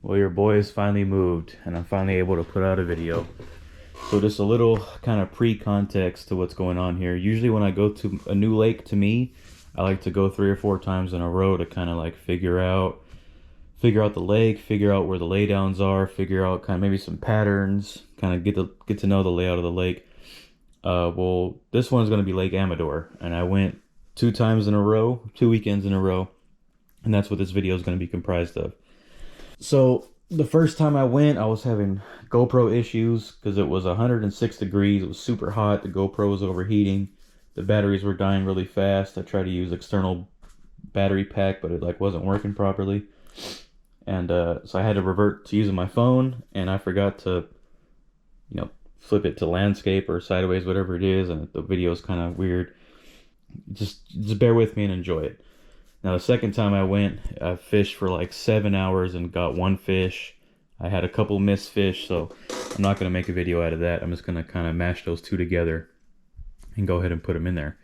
Well, your boy is finally moved, and I'm finally able to put out a video. So just a little kind of pre-context to what's going on here. Usually when I go to a new lake, to me, I like to go 3 or 4 times in a row to kind of like figure out the lake, figure out where the laydowns are, figure out kind of maybe some patterns, kind of get to know the layout of the lake. Well, this one's going to be Lake Amador, and I went 2 times in a row, 2 weekends in a row, and that's what this video is going to be comprised of. So the first time I went, I was having GoPro issues because it was 106 degrees. It was super hot. The GoPro was overheating. The batteries were dying really fast. I tried to use external battery pack, but it like wasn't working properly. And so I had to revert to using my phone, and I forgot to, flip it to landscape or sideways, whatever it is, and the video is kind of weird. Just bear with me and enjoy it. Now, the second time I went, I fished for like 7 hours and got 1 fish. I had a couple missed fish, so I'm not going to make a video out of that. I'm just going to kind of mash those 2 together and go ahead and put them in there.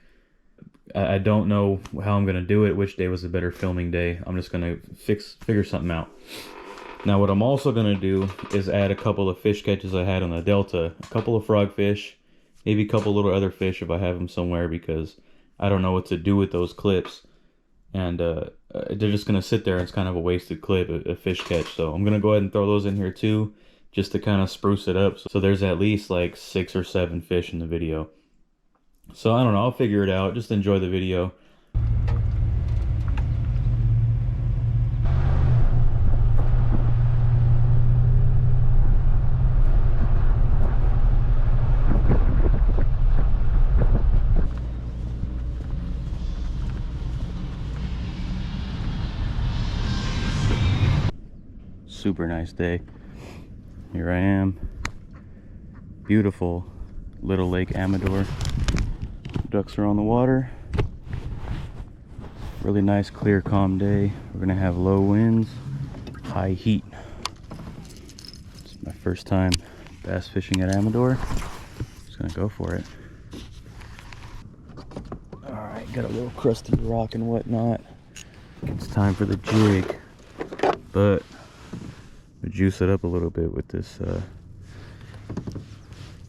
I don't know how I'm going to do it, which day was a better filming day. I'm just going to figure something out. Now, what I'm also going to do is add a couple of fish catches I had on the delta. A couple of frogfish, maybe a couple little other fish if I have them somewhere, because I don't know what to do with those clips. And they're just going to sit there. It's kind of a wasted clip, a fish catch. So I'm going to go ahead and throw those in here too, just to kind of spruce it up. So there's at least like 6 or 7 fish in the video. So I don't know, I'll figure it out. Just enjoy the video. Super nice day. Here I am. Beautiful little Lake Amador. Ducks are on the water. Really nice, clear, calm day. We're gonna have low winds, high heat. It's my first time bass fishing at Amador. Just gonna go for it. Alright, got a little crusty rock and whatnot. It's time for the jig. But we juice it up a little bit with this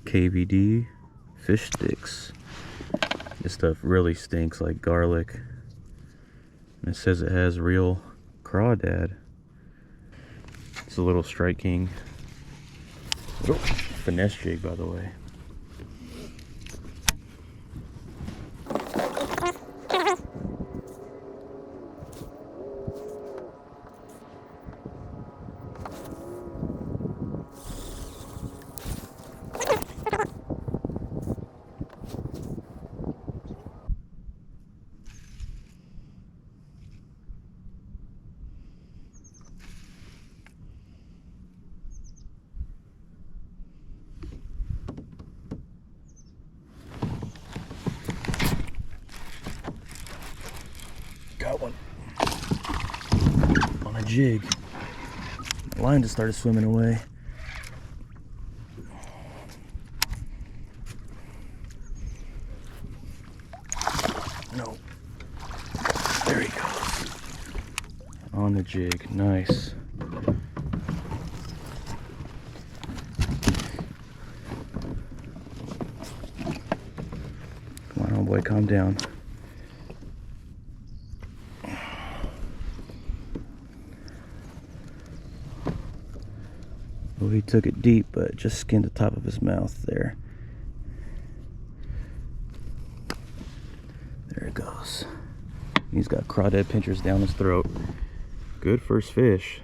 KVD fish sticks. This stuff really stinks like garlic. And it says it has real crawdad. It's a little Strike King. Little finesse jig, by the way. Got one on a jig. The line just started swimming away. No, there he goes on the jig. Nice. Come on, boy, calm down. Well, he took it deep, but just skinned the top of his mouth there. There it goes. He's got crawdad pinchers down his throat. Good first fish.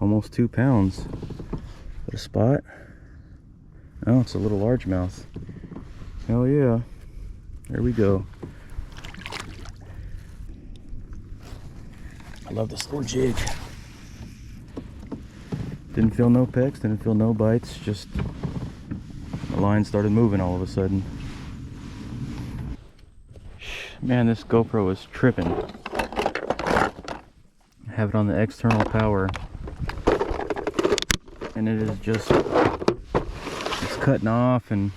Almost 2 pounds. What a spot. Oh, it's a little largemouth. Hell yeah. There we go. I love this little jig. Didn't feel no pecks, didn't feel no bites, just the line started moving all of a sudden. Man, this GoPro is tripping. I have it on the external power, and it is just, it's cutting off and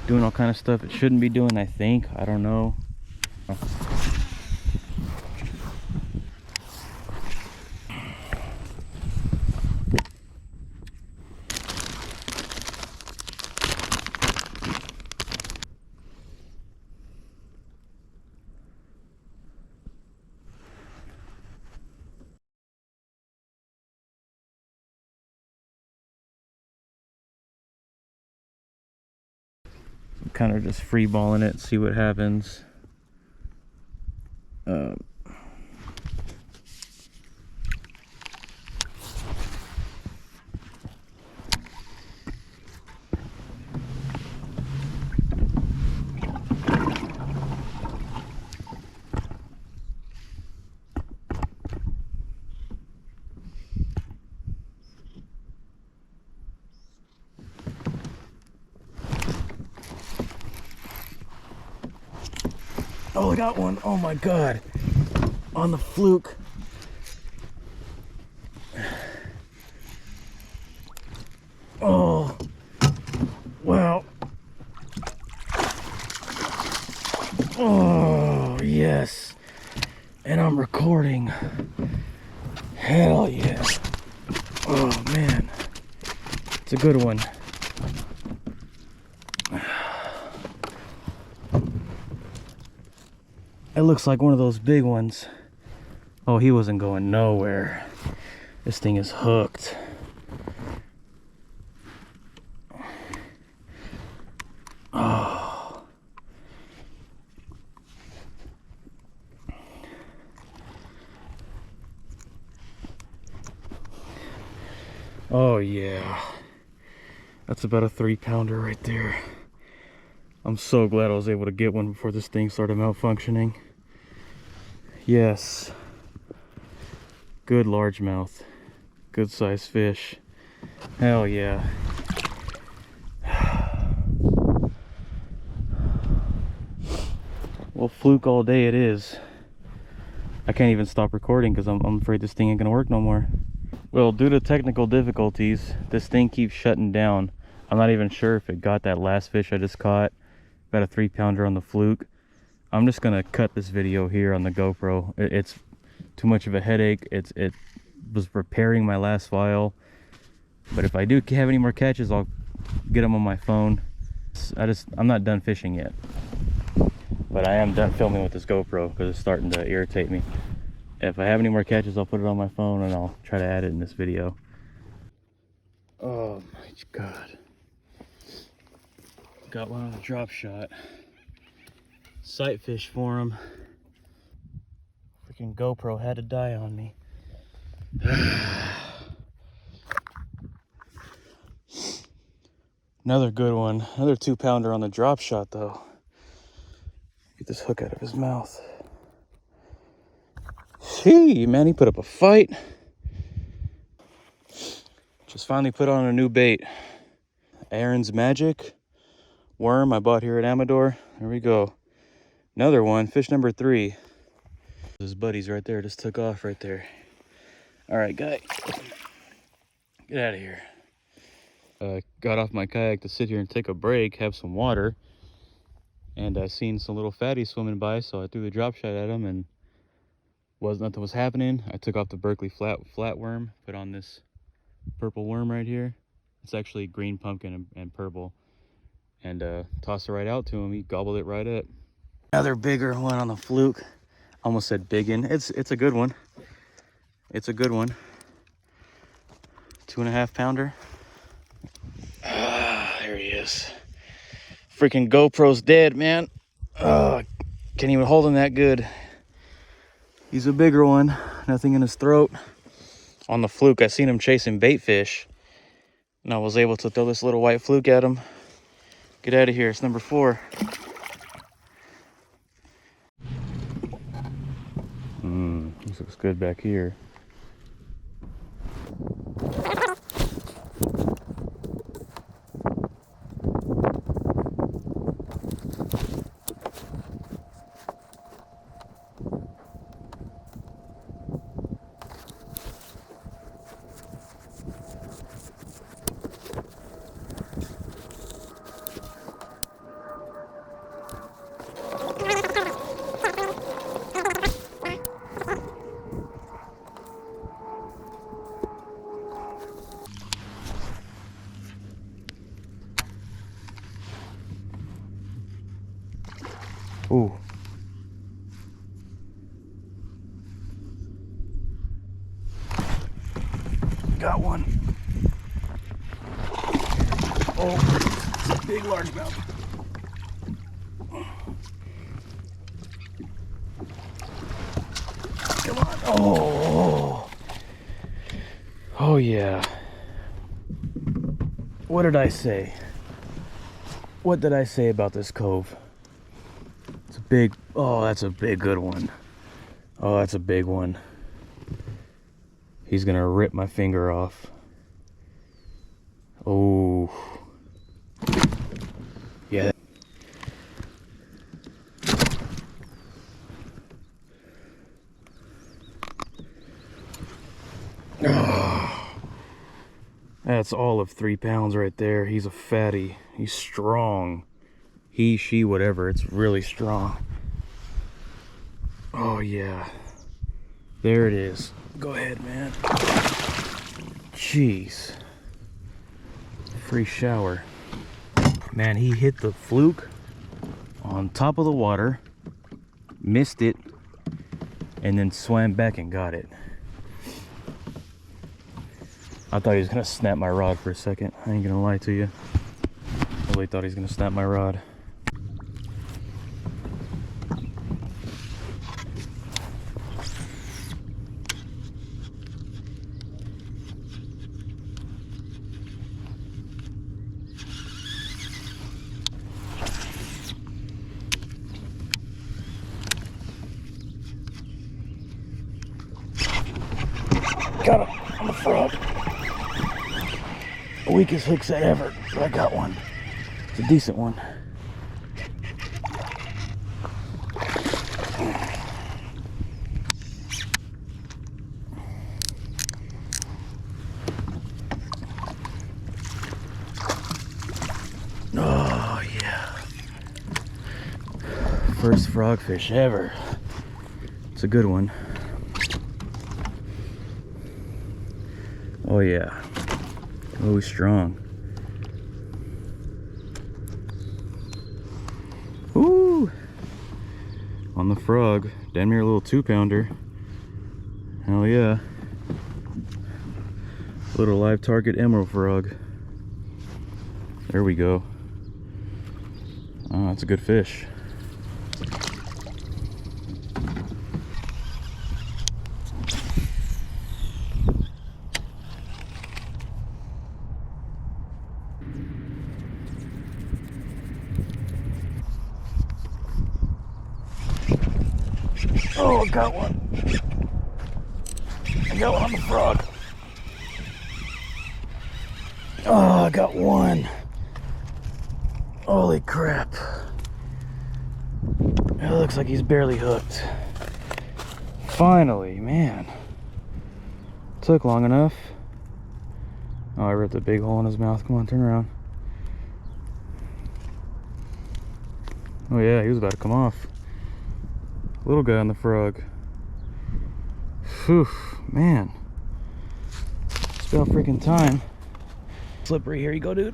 doing all kind of stuff it shouldn't be doing, I think. I don't know. kind of just free balling it, see what happens. Oh, I got one. Oh my God. On the fluke. Oh, wow. Oh, yes. And I'm recording. Hell yeah. Oh man. It's a good one. It looks like one of those big ones. Oh, he wasn't going nowhere. This thing is hooked. Oh. Oh yeah. That's about a 3-pounder right there. I'm so glad I was able to get one before this thing started malfunctioning. Yes. Good largemouth. Good sized fish. Hell yeah. Well, fluke all day it is. I can't even stop recording because I'm afraid this thing ain't gonna work no more. Well, due to technical difficulties, this thing keeps shutting down. I'm not even sure if it got that last fish I just caught. Got a 3-pounder on the fluke. I'm just gonna cut this video here on the GoPro. It's too much of a headache. It was preparing my last file, but if I do have any more catches, I'll get them on my phone. I'm not done fishing yet, but I am done filming with this GoPro because it's starting to irritate me. If I have any more catches, I'll put it on my phone and I'll try to add it in this video. Oh my God. Got one on the drop shot. Sight fish for him. Freaking GoPro had to die on me. Another good one. Another 2-pounder on the drop shot though. Get this hook out of his mouth. Gee, man, he put up a fight. Just finally put on a new bait. Aaron's Magic worm I bought here at Amador. There we go. Another one, fish number 3. His buddies right there just took off right there. All right, guy, get out of here. Got off my kayak to sit here and take a break, have some water, and I seen some little fatties swimming by, so I threw the drop shot at them, and nothing was happening. I took off the Berkeley flatworm, put on this purple worm right here. It's actually green pumpkin and purple, and tossed it right out to him. He gobbled it right up. Another bigger one on the fluke. Almost said biggin. It's a good one. It's a good one. 2.5 pounder. Ah, there he is. Freaking GoPro's dead, man. Can't even hold him that good. He's a bigger one. Nothing in his throat. On the fluke, I seen him chasing bait fish, and I was able to throw this little white fluke at him. Get out of here. It's number 4. This looks good back here. Ooh. Got one. Oh, it's a big largemouth. Oh, oh yeah. What did I say? What did I say about this cove? It's a big, oh, that's a big good one. Oh, that's a big one. He's gonna rip my finger off. Oh. Yeah. Oh. That's all of 3 pounds right there. He's a fatty. He's strong. He, she, whatever. It's really strong. Oh, yeah. There it is. Go ahead, man. Jeez. Free shower. Man, he hit the fluke on top of the water, missed it, and then swam back and got it. I thought he was gonna snap my rod for a second. I ain't gonna lie to you. I really thought he was gonna snap my rod. Got him on the frog. The weakest hook set ever, but I got one. It's a decent one. Oh yeah. First frogfish ever. It's a good one. Oh yeah. Oh, he's strong. Ooh! On the frog. Damn near a little 2-pounder. Hell yeah. Little live target emerald frog. There we go. Oh, that's a good fish. Oh, I got one. I got one on the frog. Oh, I got one. Holy crap. It looks like he's barely hooked. Finally, man. Took long enough. Oh, I ripped a big hole in his mouth. Come on, turn around. Oh yeah, he was about to come off. Little guy on the frog. Phew, man. It's about freaking time. Slippery, here you go, dude.